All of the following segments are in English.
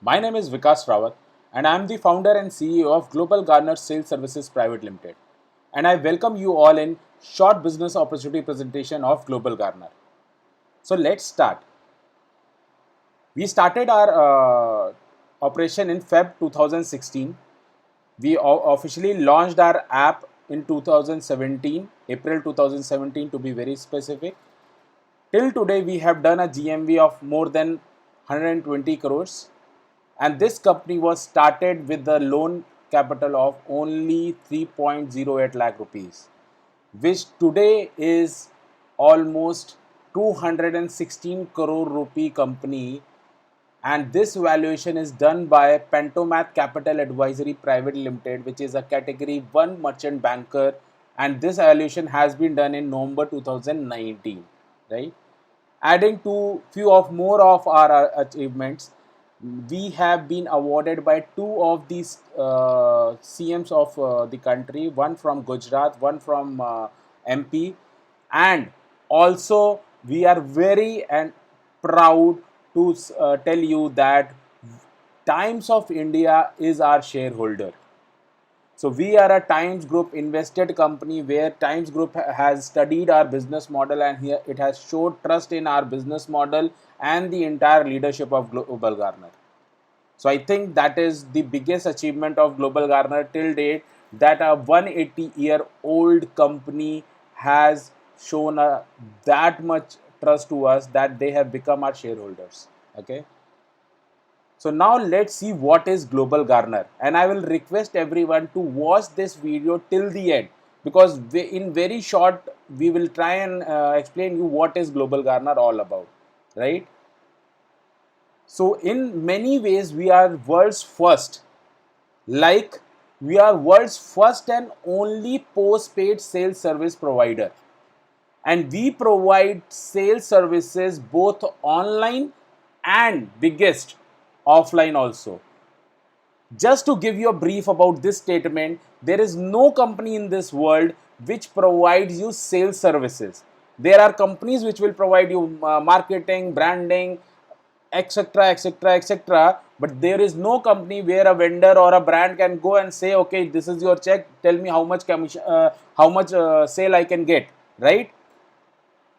My name is Vikas Rawat, and I am the founder and CEO of Global Garner Sales Services Private Limited. And I welcome you all in short business opportunity presentation of Global Garner. So let's start. We started our operation in Feb 2016. We officially launched our app in 2017, April 2017 to be very specific. Till today, we have done a GMV of more than 120 crores, and this company was started with the loan capital of only 3.08 lakh rupees, which today is almost 216 crore rupee company, and this valuation is done by Pentomath Capital Advisory Private Limited, which is a category 1 merchant banker, and this valuation has been done in November 2019, right? Adding to few of more of our achievements, we have been awarded by two of these CMs of the country, one from Gujarat, one from MP, and also we are very and proud to tell you that Times of India is our shareholder. So we are a Times Group invested company where Times Group has studied our business model, and here it has showed trust in our business model and the entire leadership of Global Garner. So I think that is the biggest achievement of Global Garner till date, that a 180-year-old company has shown that much trust to us that they have become our shareholders. Okay. So now let's see what is Global Garner, and I will request everyone to watch this video till the end, because in very short we will try and explain you what is Global Garner all about, right? So in many ways we are world's first, like we are world's first and only postpaid sales service provider, and we provide sales services both online and biggest offline also. Just to give you a brief about this statement, there is no company in this world which provides you sales services. There are companies which will provide you marketing, branding, etc., etc., etc. But there is no company where a vendor or a brand can go and say, "Okay, this is your check. Tell me how much commission, how much sale I can get." Right?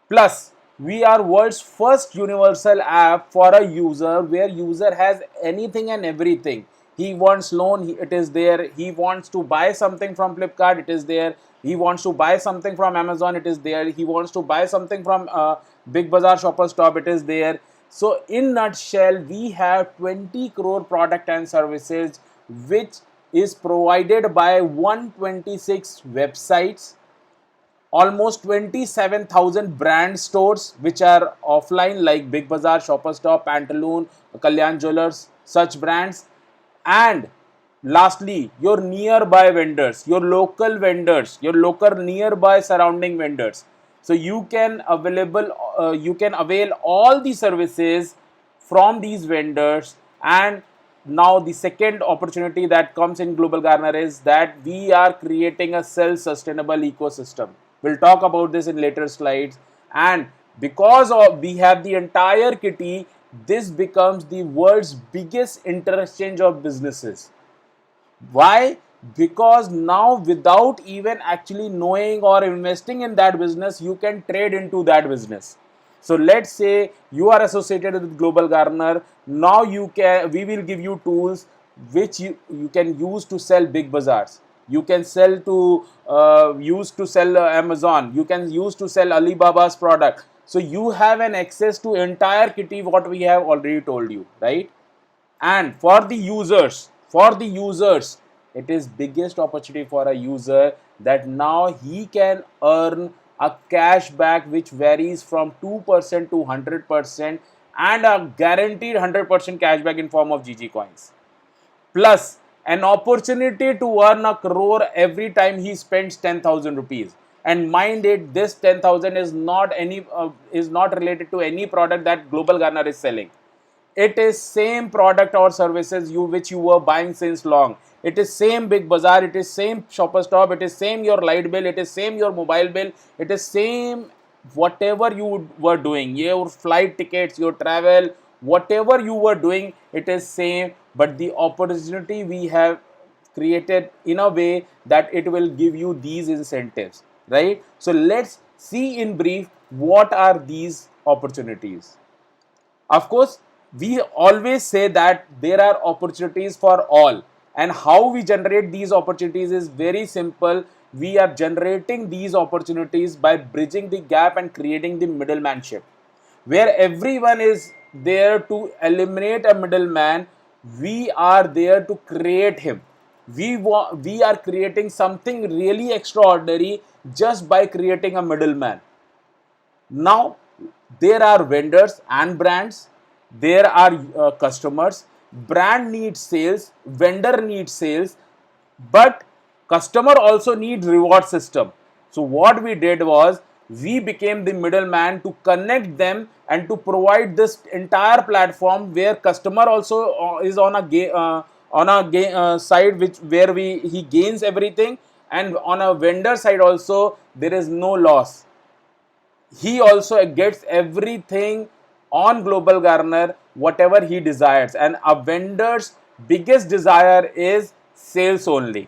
Plus, we are world's first universal app for a user, where user has anything and everything. He wants loan, it is there. He wants to buy something from Flipkart, it is there. He wants to buy something from Amazon, it is there. He wants to buy something from Big Bazaar Shoppers Stop, it is there. So in nutshell, we have 20 crore product and services, which is provided by 126 websites, almost 27,000 brand stores which are offline, like Big Bazaar, Shoppers Stop, Pantaloon, Kalyan Jewelers, such brands. And lastly, your nearby vendors, your local vendors, your local nearby surrounding vendors. So you can avail all the services from these vendors. And now the second opportunity that comes in Global Garner is that we are creating a self-sustainable ecosystem. We'll talk about this in later slides. And because of we have the entire kitty, this becomes the world's biggest interchange of businesses. Why? Because now, without even actually knowing or investing in that business, you can trade into that business. So let's say you are associated with Global Garner. Now we will give you tools which you can use to sell Big Bazaars. You can sell to use to sell Amazon. You can use to sell Alibaba's product. So you have an access to entire kitty what we have already told you, right? And for the users, it is biggest opportunity for a user, that now he can earn a cashback which varies from 2% to 100%, and a guaranteed 100% cashback in form of GG coins, plus an opportunity to earn a crore every time he spends 10,000 rupees. And mind it, this 10,000 is not related to any product that Global Garner is selling. It is same product or services which you were buying since long. It is same Big Bazaar, it is same Shopper Stop, it is same your light bill, it is same your mobile bill, it is same whatever you were doing, your flight tickets, your travel, whatever you were doing, it is same, but the opportunity we have created in a way that it will give you these incentives, right? So let's see in brief what are these opportunities. Of course, we always say that there are opportunities for all, and how we generate these opportunities is very simple. We are generating these opportunities by bridging the gap and creating the middlemanship, where everyone is there to eliminate a middleman. We are there to create him. We are creating something really extraordinary just by creating a middleman. Now, there are vendors and brands, there are customers. Brand needs sales, vendor needs sales, but customer also needs reward system. So what we did was we became the middleman to connect them and to provide this entire platform where customer also is on a side which where we he gains everything, and on a vendor side also there is no loss. He also gets everything on Global Garner, whatever he desires. And a vendor's biggest desire is sales only,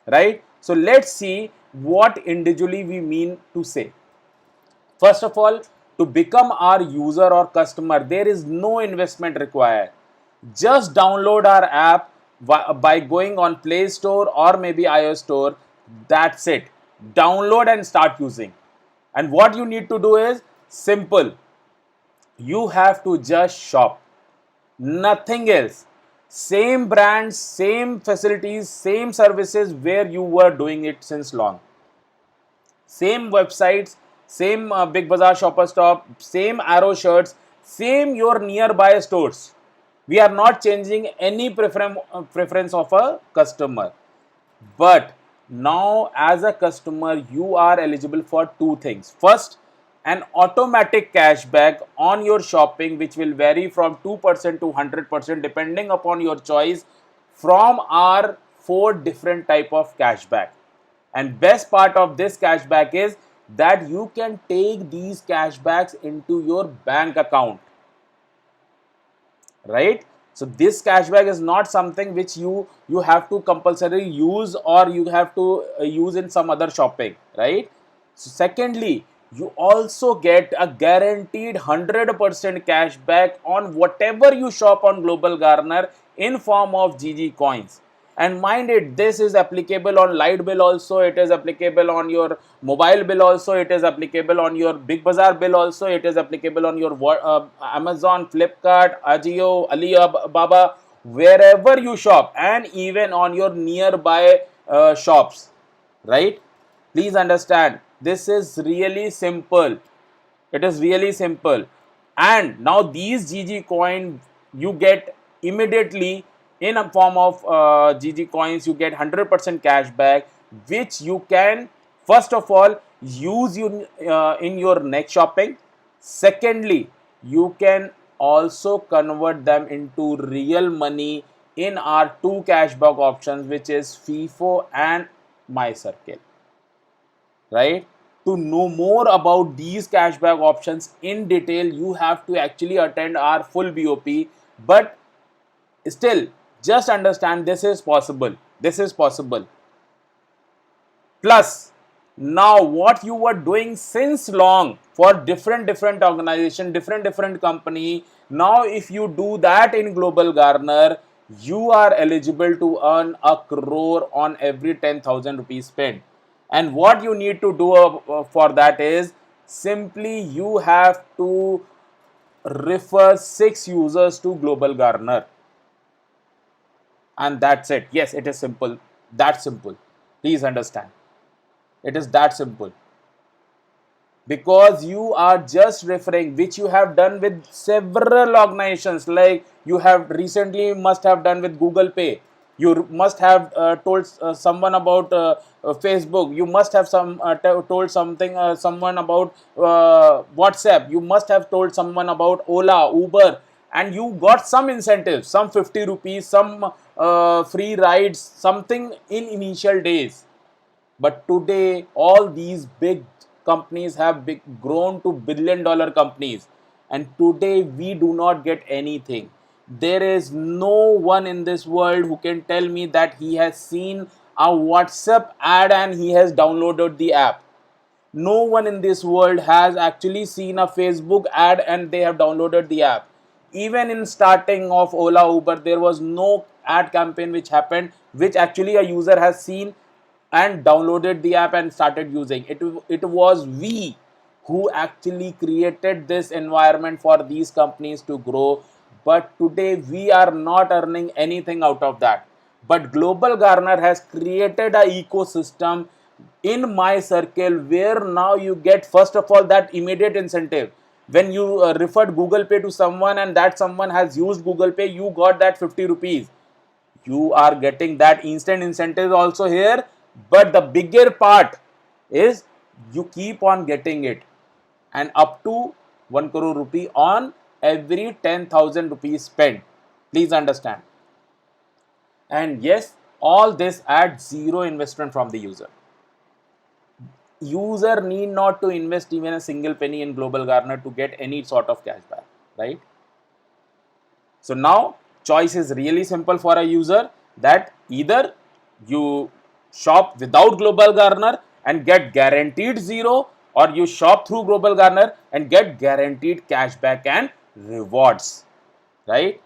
right? So let's see what individually we mean to say. First of all, to become our user or customer, there is no investment required. Just download our app by going on Play Store or maybe iOS Store. That's it. Download and start using. And what you need to do is simple. You have to just shop. Nothing else. Same brands, same facilities, same services where you were doing it since long. Same websites, same Big Bazaar Shopper Stop, same Arrow shirts, same your nearby stores. We are not changing any preference of a customer. But now, as a customer, you are eligible for two things. First, an automatic cashback on your shopping, which will vary from 2% to 100% depending upon your choice from our four different type of cashback. And best part of this cashback is that you can take these cashbacks into your bank account, right? So this cashback is not something which you have to compulsorily use, or you have to use in some other shopping, right? So secondly, you also get a guaranteed 100% cashback on whatever you shop on Global Garner in form of GG coins. And mind it, this is applicable on light bill also, it is applicable on your mobile bill also, it is applicable on your Big Bazaar bill also, it is applicable on your Amazon, Flipkart, Ajio, Alibaba, wherever you shop, and even on your nearby shops, right? Please understand, this is really simple. It is really simple. And now these GG coin you get immediately in a form of GG coins. You get 100% cash back, which you can first of all use in your next shopping. Secondly, you can also convert them into real money in our two cashback options, which is FIFO and MyCircle, right? To know more about these cashback options in detail, you have to actually attend our full BOP. But still, just understand this is possible. This is possible. Plus, now what you were doing since long for different organization, different company, now if you do that in Global Garner, you are eligible to earn a crore on every 10,000 rupees spent. And what you need to do for that is simply you have to refer 6 users to Global Garner, and that's it. Yes, it is simple. That simple. Please understand. It is that simple. Because you are just referring, which you have done with several organizations, like you have recently must have done with Google Pay. You must have told someone about Facebook. You must have told someone about WhatsApp. You must have told someone about Ola, Uber, and you got some incentives, some 50 rupees, some free rides, something in initial days. But today, all these big companies have grown to billion-dollar companies. and today we do not get anything. There is no one in this world who can tell me that he has seen a WhatsApp ad and he has downloaded the app. No one in this world has actually seen a Facebook ad and they have downloaded the app. Even in starting of Ola Uber, there was no ad campaign which happened which actually a user has seen and downloaded the app and started using it. It was we who actually created this environment for these companies to grow, but today we are not earning anything out of that. But Global Garner has created a ecosystem in my circle where now you get, first of all, that immediate incentive. When you referred Google Pay to someone and that someone has used Google Pay, you got that 50 rupees. You are getting that instant incentive also here, but the bigger part is you keep on getting it, and up to 1 crore rupee on every 10,000 rupees spent. Please understand. And yes, all this at zero investment from the user. User need not to invest even a single penny in Global Garner to get any sort of cashback, right? So now choice is really simple for a user, that either you shop without Global Garner and get guaranteed zero, or you shop through Global Garner and get guaranteed cashback and rewards, right?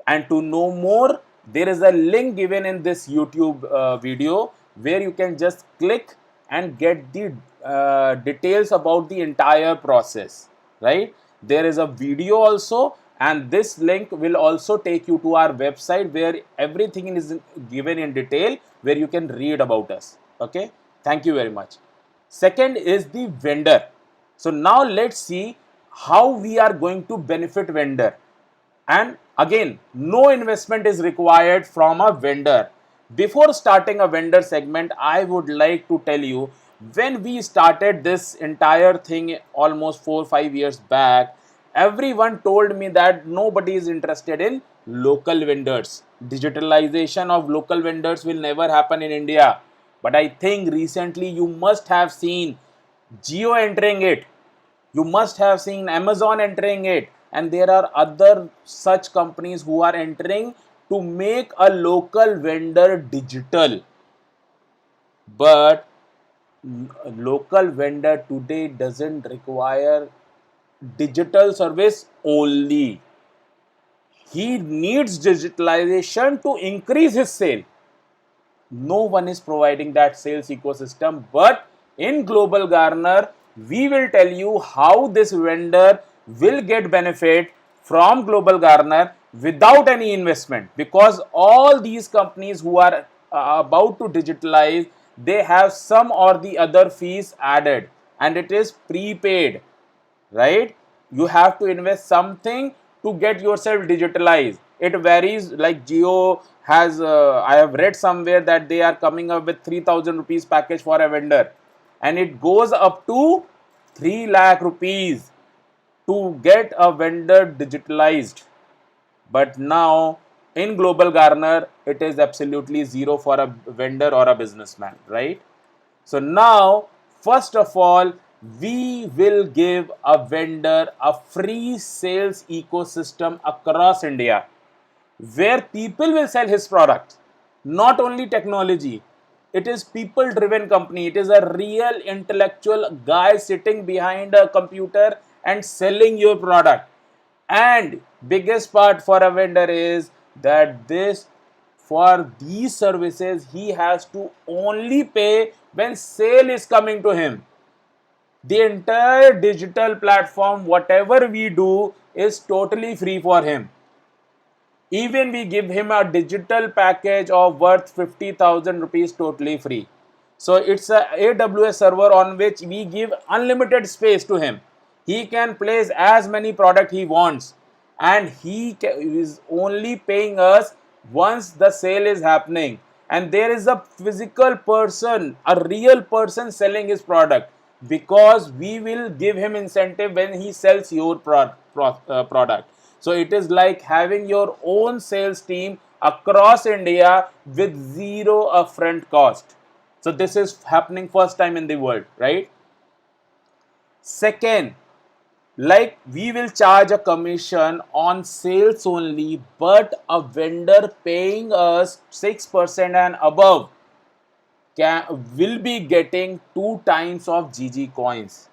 And to know more, there is a link given in this YouTube video where you can just click and get the details about the entire process, right? There is a video also, and this link will also take you to our website where everything is given in detail, where you can read about us. Okay, thank you very much. Second is the vendor. So now let's see how we are going to benefit vendor. And again, no investment is required from a vendor. Before starting a vendor segment, I would like to tell you, when we started this entire thing almost 4 or 5 years back, everyone told me that nobody is interested in local vendors. Digitalization of local vendors will never happen in India. But I think recently you must have seen Jio entering it. You must have seen Amazon entering it, and there are other such companies who are entering to make a local vendor digital. But local vendor today doesn't require digital service only. He needs digitalization to increase his sale. No one is providing that sales ecosystem, but in Global Garner we will tell you how this vendor will get benefit from Global Garner without any investment, because all these companies who are about to digitalize, they have some or the other fees added, and it is prepaid, right? You have to invest something to get yourself digitalized. It varies, like Jio has, I have read somewhere that they are coming up with 3,000 rupees package for a vendor, and it goes up to 3 lakh rupees to get a vendor digitalized. But now in Global Garner, it is absolutely zero for a vendor or a businessman, right? So now, first of all, we will give a vendor a free sales ecosystem across India, where people will sell his product. Not only technology, it is people driven company. It is a real intellectual guy sitting behind a computer and selling your product. And biggest part for a vendor is that this, for these services he has to only pay when sale is coming to him. The entire digital platform, whatever we do, is totally free for him. Even we give him a digital package of worth 50,000 rupees totally free. So it's a AWS server on which we give unlimited space to him. He can place as many product he wants, and he is only paying us once the sale is happening. And there is a physical person, a real person selling his product, because we will give him incentive when he sells your product. So it is like having your own sales team across India with zero upfront cost. So this is happening first time in the world, right? Second, Like we will charge a commission on sales only, but a vendor paying us 6% and above will be getting 2 times of GG coins.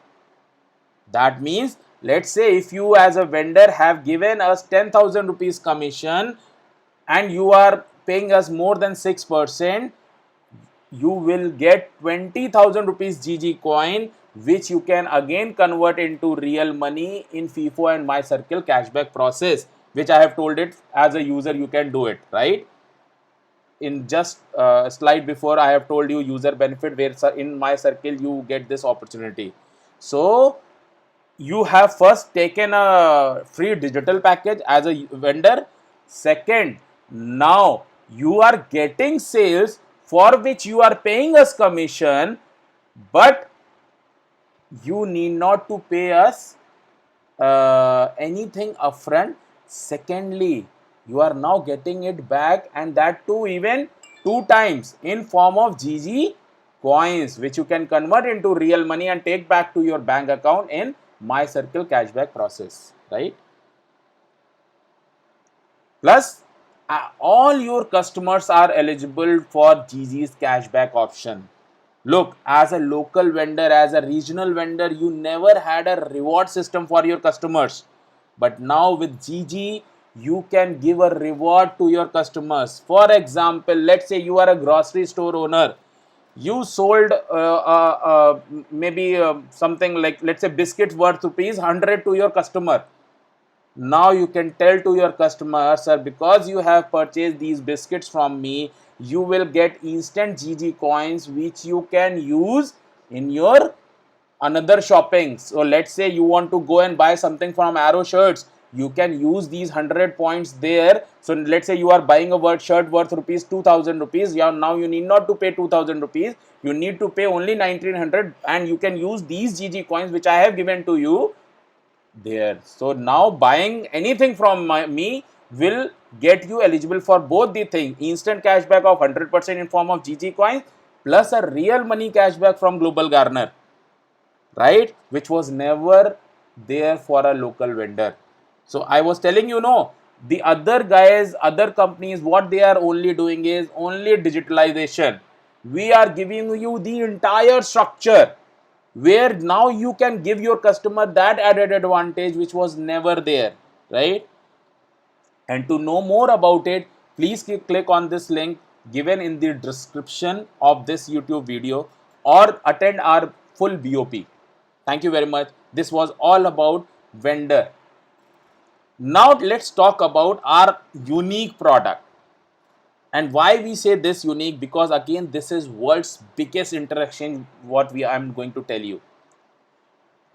That means, let's say if you as a vendor have given us 10,000 rupees commission and you are paying us more than 6%, you will get 20,000 rupees GG coin, which you can again convert into real money in FIFO and My Circle cashback process, which I have told it as a user you can do it, right? In just a slide before, I have told you user benefit, where in My Circle you get this opportunity. So you have first taken a free digital package as a vendor. Second, now you are getting sales for which you are paying us commission, but you need not to pay us anything upfront. Secondly, you are now getting it back, and that too even 2 times in form of GG coins, which you can convert into real money and take back to your bank account in My Circle cashback process, right? Plus, all your customers are eligible for GG's cashback option. Look, as a local vendor, as a regional vendor, you never had a reward system for your customers. But now with GG, you can give a reward to your customers. For example, let's say you are a grocery store owner. You sold maybe something like, let's say, biscuits worth rupees 100 to your customer. Now you can tell to your customer, sir, because you have purchased these biscuits from me, you will get instant GG coins, which you can use in your another shopping. So let's say you want to go and buy something from Arrow Shirts, you can use these 100 points there. So let's say you are buying a shirt worth rupees 2000 rupees. Yeah, now you need not to pay 2000 rupees, you need to pay only 1900, and you can use these GG coins which I have given to you there. So now buying anything from me will get you eligible for both the thing: instant cashback of 100% in form of GG coins, plus a real money cashback from Global Garner, right? Which was never there for a local vendor. So I was telling you, no, the other guys, other companies, what they are only doing is only digitalization. We are giving you the entire structure, where now you can give your customer that added advantage which was never there, right? And to know more about it, please click on this link given in the description of this YouTube video, or attend our full BOP. Thank you very much. This was all about vendor. Now let's talk about our unique product. And why we say this unique? Because again, this is world's biggest interaction, what I'm going to tell you.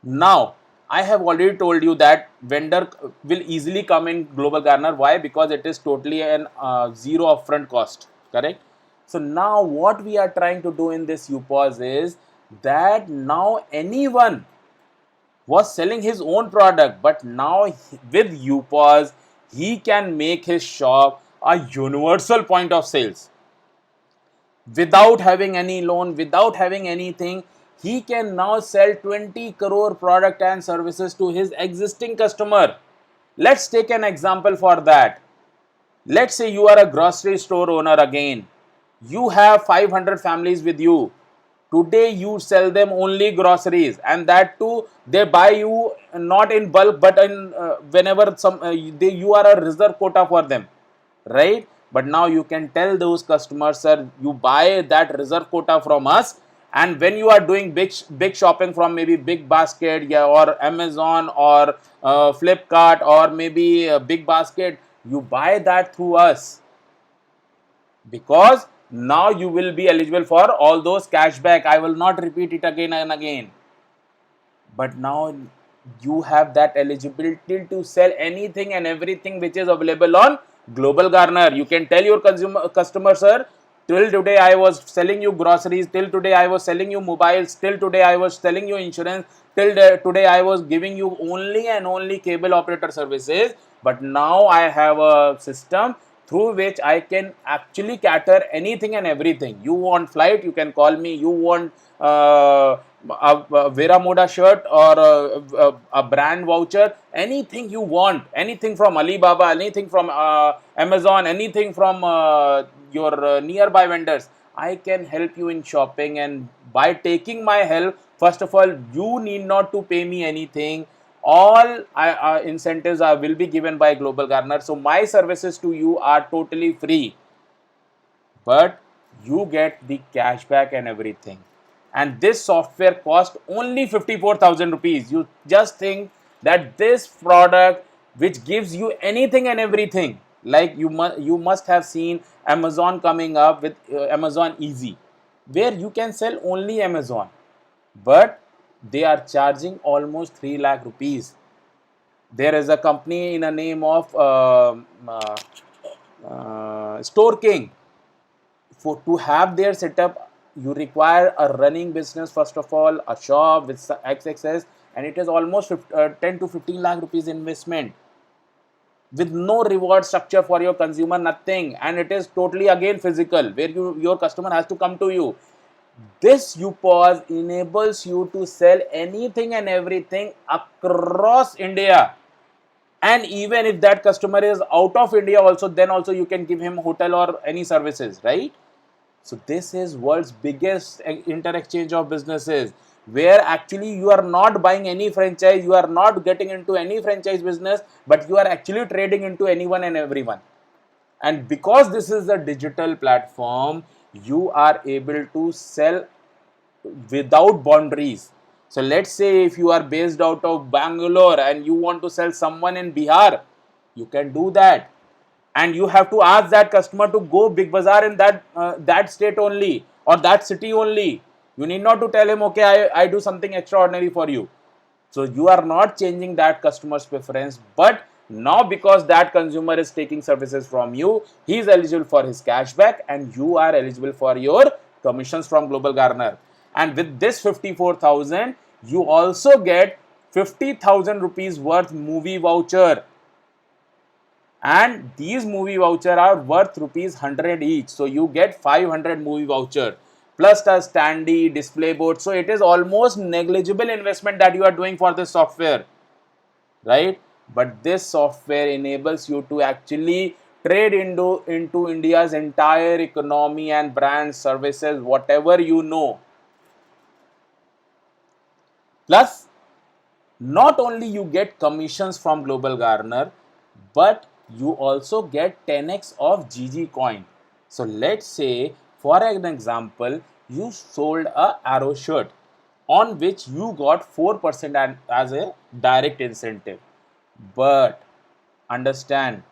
Now, I have already told you that vendor will easily come in Global Garner. Why? Because it is totally an zero upfront cost, correct? So now what we are trying to do in this UPOS is that now anyone was selling his own product, but now with UPOS, he can make his shop a universal point of sales. Without having any loan, without having anything, he can now sell 20 crore product and services to his existing customer. Let's take an example for that. Let's say you are a grocery store owner again. You have 500 families with you. Today you sell them only groceries, and that too they buy you not in bulk, but in whenever you are a reserve quota for them, right? But now you can tell those customers, sir, you buy that reserve quota from us, and when you are doing big shopping from maybe Big Basket, yeah, or Amazon, or Flipkart, or maybe Big Basket, you buy that through us, because now you will be eligible for all those cashback. I will not repeat it again and again, but now you have that eligibility to sell anything and everything which is available on Global Garner. You can tell your customer, sir, till today I was selling you groceries, till today I was selling you mobiles, till today I was selling you insurance, till today I was giving you only and only cable operator services, but now I have a system through which I can actually cater anything and everything. You want flight, you can call me. You want a Vera Moda shirt or a brand voucher, anything you want, anything from Alibaba, anything from Amazon, anything from your nearby vendors, I can help you in shopping. And by taking my help, first of all, you need not to pay me anything. All incentives will be given by Global Garner. So my services to you are totally free, but you get the cashback and everything. And this software cost only 54,000 rupees. You just think that this product which gives you anything and everything, like you must have seen Amazon coming up with Amazon Easy, where you can sell only Amazon, but they are charging almost 3 lakh rupees. There is a company in a name of Store King. For to have their setup, you require a running business, first of all, a shop with XXS, and it is almost 10 to 15 lakh rupees investment with no reward structure for your consumer, nothing. And it is totally again physical, where your customer has to come to you. This UPOS enables you to sell anything and everything across India. And even if that customer is out of India also, then also you can give him hotel or any services, right? So this is world's biggest inter-exchange of businesses, where actually you are not buying any franchise, you are not getting into any franchise business, but you are actually trading into anyone and everyone. And because this is a digital platform, you are able to sell without boundaries. So let's say if you are based out of Bangalore and you want to sell someone in Bihar, you can do that. And you have to ask that customer to go Big Bazaar in that state only or that city only. You need not to tell him, okay, I do something extraordinary for you. So you are not changing that customer's preference, but now because that consumer is taking services from you, he is eligible for his cashback and you are eligible for your commissions from Global Garner. And with this 54,000, you also get 50,000 rupees worth movie voucher. And these movie voucher are worth rupees 100 each. So you get 500 movie voucher plus a standee display board. So it is almost negligible investment that you are doing for this software, right? But this software enables you to actually trade into India's entire economy and brand services, whatever you know. Plus, not only you get commissions from Global Garner, but you also get 10x of GG coin. So let's say, for an example, you sold a Arrow shirt on which you got 4% as a direct incentive. But understand,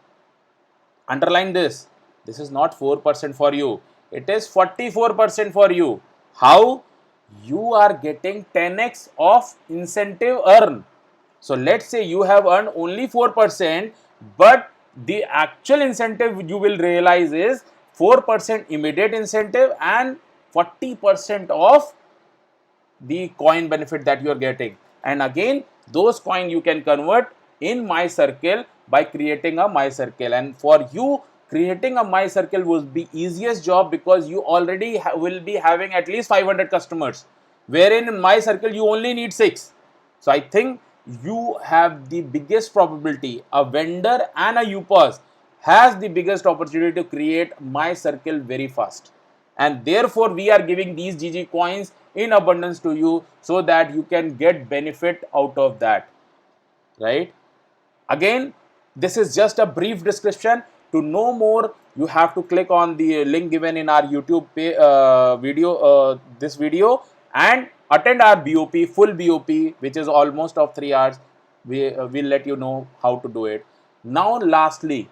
underline this is not 4% for you, it is 44% for you. How? You are getting 10x of incentive earn. So let's say you have earned only 4%, but the actual incentive you will realize is 4% immediate incentive and 40% of the coin benefit that you are getting. And again, those coin you can convert in My Circle by creating a My Circle. And for you, creating a My Circle will be easiest job because you already will be having at least 500 customers, wherein in My Circle you only need 6. So I think you have the biggest probability, a vendor and a UPOS has the biggest opportunity to create My Circle very fast. And therefore we are giving these GG coins in abundance to you so that you can get benefit out of that, right? Again, this is just a brief description. To know more, you have to click on the link given in our YouTube this video, and attend our BOP, full BOP, which is almost of 3 hours. We will let you know how to do it. Now lastly,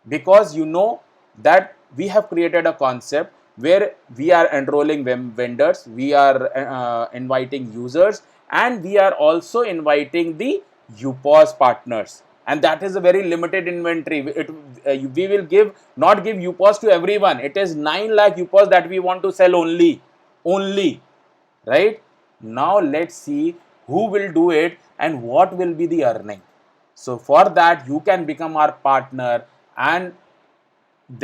because you know that we have created a concept where we are enrolling vendors, we are inviting users, and we are also inviting the UPOS partners, and that is a very limited inventory. We will not give UPOS to everyone. It is 9 lakh UPOS that we want to sell only, right? Now let's see who will do it and what will be the earning. So for that, you can become our partner, and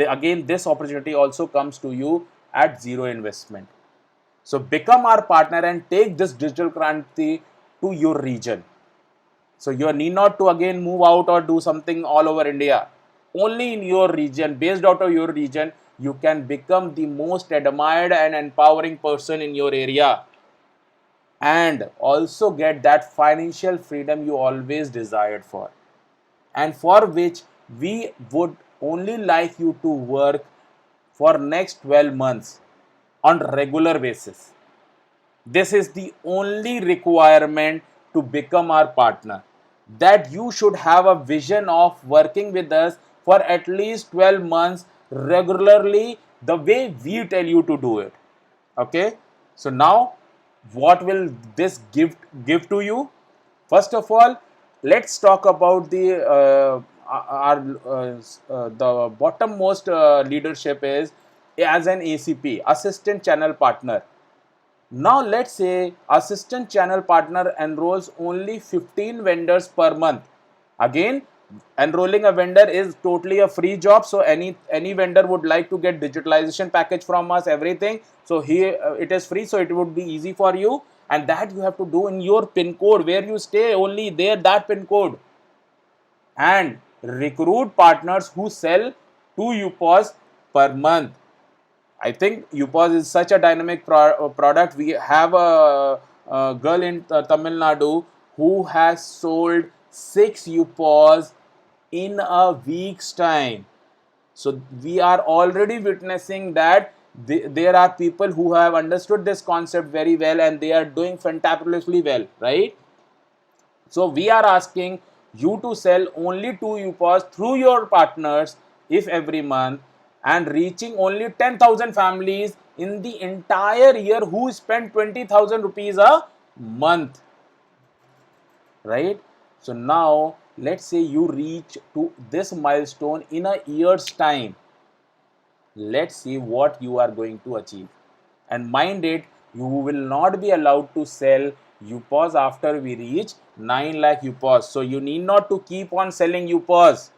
again this opportunity also comes to you at zero investment. So become our partner and take this digital Kranti to your region. So you need not to again move out or do something all over India. Only in your region, based out of your region, you can become the most admired and empowering person in your area, and also get that financial freedom you always desired for, and for which we would only like you to work for next 12 months on regular basis. This is the only requirement to become our partner, that you should have a vision of working with us for at least 12 months regularly, the way we tell you to do it. Okay, so now what will this gift give to you? First of all, let's talk about our the bottommost leadership is as an ACP, assistant channel partner. Now let's say assistant channel partner enrolls only 15 vendors per month. Again, enrolling a vendor is totally a free job, so any vendor would like to get digitalization package from us, everything, so here it is free, so it would be easy for you, and that you have to do in your pin code where you stay, only there, that pin code. And recruit partners who sell 2 UPOS per month. I think UPOS is such a dynamic product. We have a girl in Tamil Nadu who has sold 6 UPOS in a week's time. So we are already witnessing that there are people who have understood this concept very well, and they are doing fantabulously well, right? So we are asking you to sell only 2 UPOS through your partners if every month, and reaching only 10,000 families in the entire year who spend 20,000 rupees a month, right? So now let's say you reach to this milestone in a year's time. Let's see what you are going to achieve. And mind it, you will not be allowed to sell UPOS after we reach 9 lakh UPOS. So you need not to keep on selling UPOS.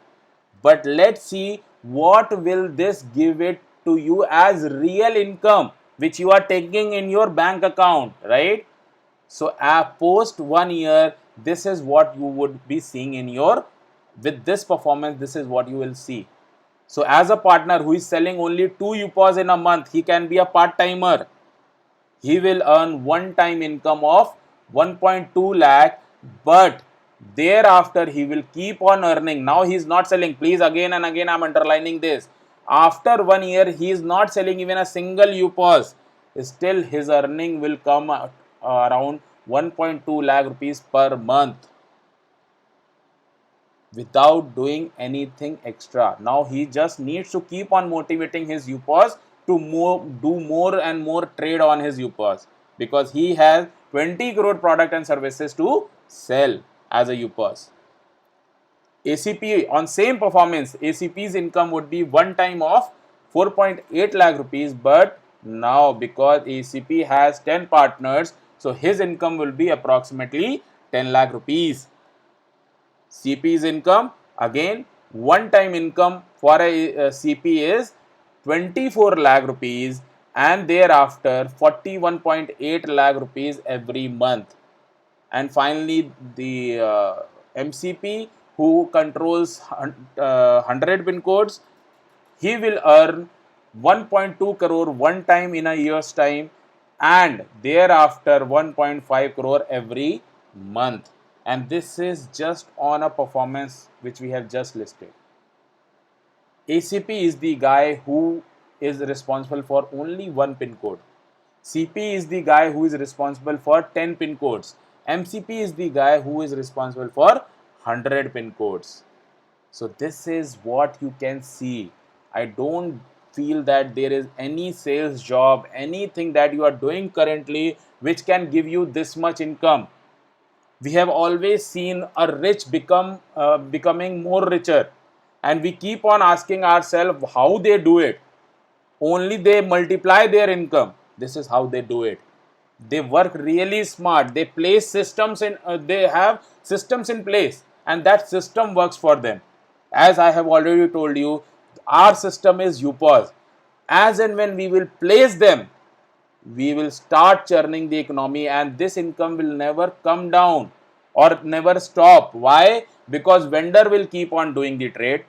But let's see what will this give it to you as real income, which you are taking in your bank account, right? So post 1 year, this is what you would be seeing in your, with this performance, this is what you will see. So as a partner who is selling only 2 UPOS in a month, he can be a part-timer. He will earn one-time income of 1.2 lakh, but thereafter he will keep on earning. Now he is not selling. Please, again and again I am underlining this. After 1 year, he is not selling even a single UPOS. Still his earning will come around 1.2 lakh rupees per month, without doing anything extra. Now he just needs to keep on motivating his UPOS to do more and more trade on his UPOS, because he has 20 crore product and services to sell as a UPOS. ACP on same performance, ACP's income would be one time of 4.8 lakh rupees, but now because ACP has 10 partners, so his income will be approximately 10 lakh rupees. CP's income, again one time income for a CP is 24 lakh rupees, and thereafter 41.8 lakh rupees every month. And finally the MCP, who controls 100 pin codes, he will earn 1.2 crore one time in a year's time, and thereafter 1.5 crore every month. And this is just on a performance which we have just listed. ACP is the guy who is responsible for only one pin code. CP is the guy who is responsible for 10 pin codes. MCP is the guy who is responsible for 100 pin codes. So this is what you can see. I don't feel that there is any sales job, anything that you are doing currently which can give you this much income. We have always seen a rich becoming more richer, and we keep on asking ourselves how they do it. Only they multiply their income. This is how they do it. They work really smart. They place systems in, they have systems in place, and that system works for them. As I have already told you, our system is UPOS. As and when we will place them, we will start churning the economy, and this income will never come down or never stop. Why? Because vendor will keep on doing the trade,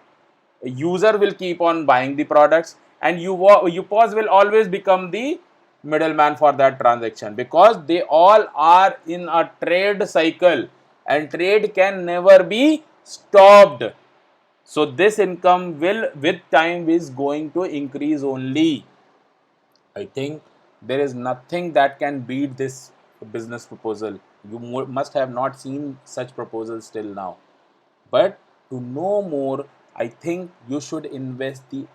user will keep on buying the products, and you pause will always become the middleman for that transaction, because they all are in a trade cycle and trade can never be stopped. So this income will with time is going to increase only. I think there is nothing that can beat this business proposal. You must have not seen such proposals till now. But to know more, I think you should invest the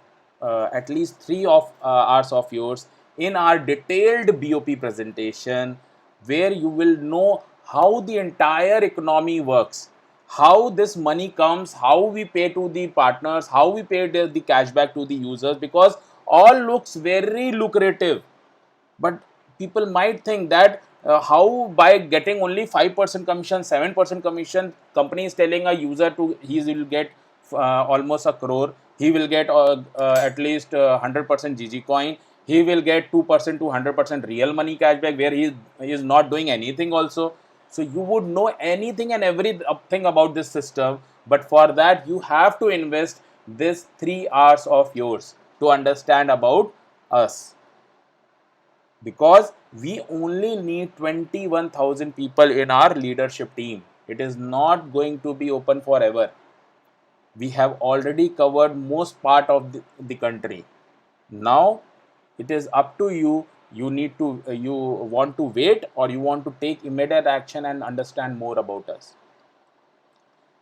at least 3 hours of yours in our detailed BOP presentation, where you will know how the entire economy works, how this money comes, how we pay to the partners, how we pay the cashback to the users, because all looks very lucrative. But people might think that how by getting only 5% commission, 7% commission, company is telling a user to he will get almost a crore, he will get at least 100% GG coin, he will get 2% to 100% real money cashback, where he is not doing anything also. So you would know anything and everything about this system, but for that you have to invest this 3 hours of yours to understand about us, because we only need 21,000 people in our leadership team. It is not going to be open forever. We have already covered most part of the country. Now it is up to you. You need to you want to wait, or you want to take immediate action and understand more about us.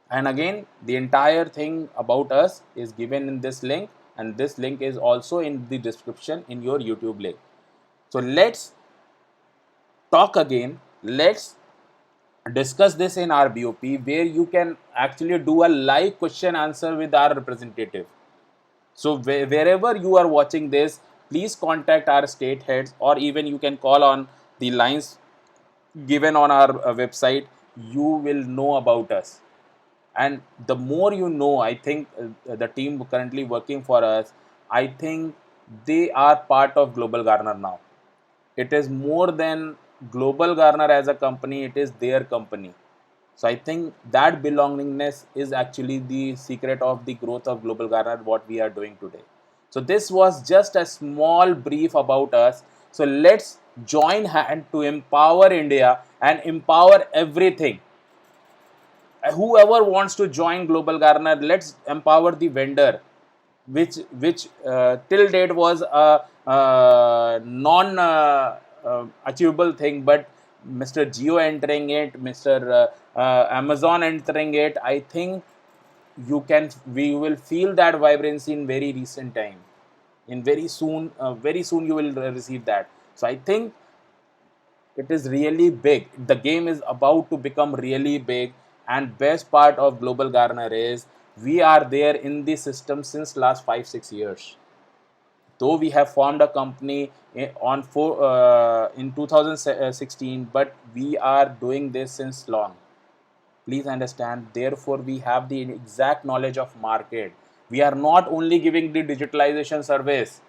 And again, the entire thing about us is given in this link, and this link is also in the description in your YouTube link. So let's talk again. Let's discuss this in our BOP, where you can actually do a live question answer with our representative. So wherever you are watching this, please contact our state heads, or even you can call on the lines given on our website. You will know about us, and the more you know, I think the team currently working for us, I think they are part of Global Garner now. It is more than Global Garner as a company, it is their company. So I think that belongingness is actually the secret of the growth of Global Garner, what we are doing today. So this was just a small brief about us. So let's join hand to empower India and empower everything. Whoever wants to join Global Garner, let's empower the vendor, which till date was a non achievable thing, but Mr. Geo entering it, Mr. Amazon entering it, I think we will feel that vibrancy in very recent time. In very soon you will receive that. So I think it is really big. The game is about to become really big, and best part of Global Garner is we are there in the system since last 5-6 years. Though we have formed a company in 2016, but we are doing this since long. Please understand. Therefore, we have the exact knowledge of market. We are not only giving the digitalization service,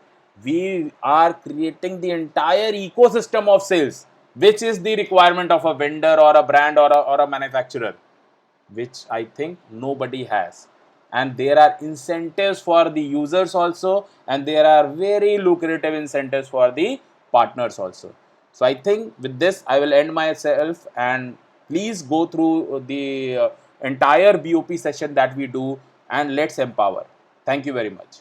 we are creating the entire ecosystem of sales, which is the requirement of a vendor or a brand or a manufacturer, which I think nobody has. And there are incentives for the users also, and there are very lucrative incentives for the partners also. So I think with this I will end myself, and please go through the entire BOP session that we do, and let's empower. Thank you very much.